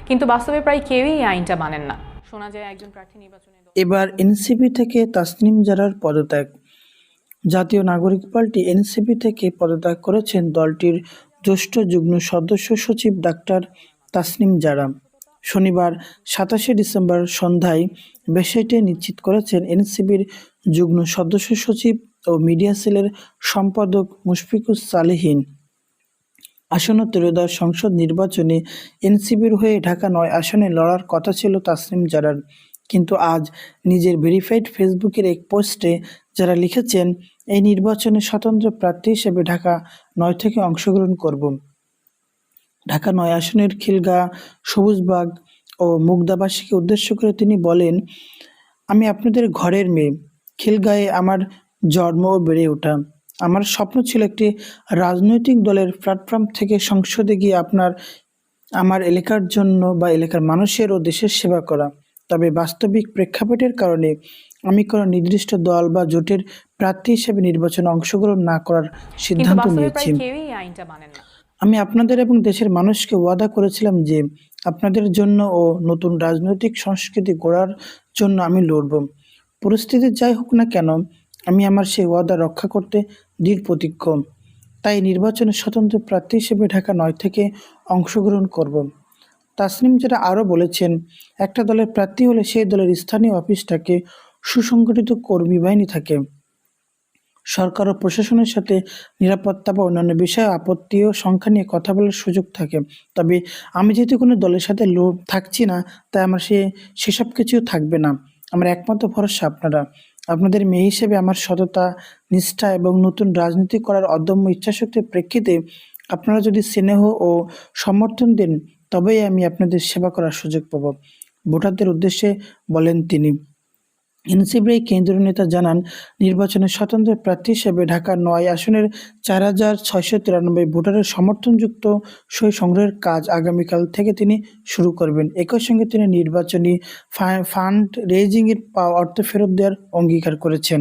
কিন্তু বাস্তবে প্রায় কেউই এই আইনটা মানেন না। শোনা যায় একজন প্রার্থী নির্বাচনে এবার এনসিপি থেকে তাসনিম জারার পদত্যাগ। জাতীয় নাগরিক পার্টি এনসিপি থেকে পদত্যাগ করেছেন দলটির জ্যেষ্ঠ যুগ্ম সদস্য সচিব ডাক্তার তাসনিম জারা। শনিবার ২৭শে ডিসেম্বর সন্ধ্যায় বিষয়টি নিশ্চিত করেছেন এনসিপির যুগ্ম সদস্য সচিব ও মিডিয়া সেলের সম্পাদক মুশফিকুস সালেহীন। আসন্ন ত্রয়োদশ সংসদ নির্বাচনে এনসিপির হয়ে ঢাকা-৯ আসনে লড়ার কথা ছিল তাসনিম জারার, কিন্তু আজ নিজের ভেরিফাইড ফেসবুকের এক পোস্টে যারা লিখেছেন, এই নির্বাচনে স্বতন্ত্র প্রার্থী হিসেবে ঢাকা-৯ থেকে অংশগ্রহণ করব। ঢাকা-৯ আসনের খিলগাঁও, সবুজবাগ ও মুগদাবাসীকে উদ্দেশ্য করে তিনি বলেন, আমি আপনাদের ঘরের মেয়ে। খিলগাঁয়ে আমার জন্ম ও বেড়ে ওঠা। আমার স্বপ্ন ছিল একটি রাজনৈতিক দলের প্ল্যাটফর্ম থেকে সংসদে গিয়ে আমার এলাকার জন্য বা এলাকার মানুষের ও দেশের সেবা করা। তবে বাস্তবিক প্রেক্ষাপটের কারণে আমি কোনো নির্দিষ্ট দল বা জোটের প্রার্থী হিসেবে নির্বাচনে অংশগ্রহণ না করার কিন্তু সিদ্ধান্ত বাস্তবে নিয়েছি। প্রায় কেউই এই আইনটা মানেন না। আমি আপনাদের এবং দেশের মানুষকে ওয়াদা করেছিলাম যে আপনাদের জন্য ও নতুন রাজনৈতিক সংস্কৃতি গড়ার জন্য আমি লড়ব। পরিস্থিতি যাই হোক না কেন, আমি আমার সেই ওয়াদা রক্ষা করতে দৃঢ় প্রতিজ্ঞ। তাই নির্বাচনে স্বতন্ত্র প্রার্থী হিসেবে ঢাকা-৯ থেকে অংশগ্রহণ করব। তাসনিম জারা আরও বলেছেন, একটা দলের প্রার্থী হলে সেই দলের স্থানীয় অফিস থাকে, সুসংগঠিত কর্মী বাহিনী থাকে, সরকার ও প্রশাসনের সাথে নিরাপত্তা বা অন্যান্য বিষয়ে আপত্তি ও সংখ্যা নিয়ে কথা বলার সুযোগ থাকে। তবে আমি যেহেতু কোনো দলের সাথে থাকছি না, তাই আমার সেসব কিছুও থাকবে না। আমার একমাত্র ভরসা আপনারা। আপনাদের মেয়ে হিসেবে আমার সততা, নিষ্ঠা এবং নতুন রাজনীতি করার অদম্য ইচ্ছাশক্তির প্রেক্ষিতে আপনারা যদি স্নেহ ও সমর্থন দেন, তবেই আমি আপনাদের সেবা করার সুযোগ পাব, ভোটারদের উদ্দেশ্যে বলেন তিনি। এনসিপির এই কেন্দ্রীয় নেতা জানান, নির্বাচনে স্বতন্ত্র প্রার্থী হিসেবে ঢাকা-৯ আসনের ৪,৬৯৩ ভোটারের সমর্থনযুক্ত সই সংগ্রহের কাজ আগামীকাল থেকে তিনি শুরু করবেন। একই সঙ্গে তিনি নির্বাচনী ফান্ড রেইজিংয়ের পাওয়া অর্থ ফেরত দেওয়ার অঙ্গীকার করেছেন।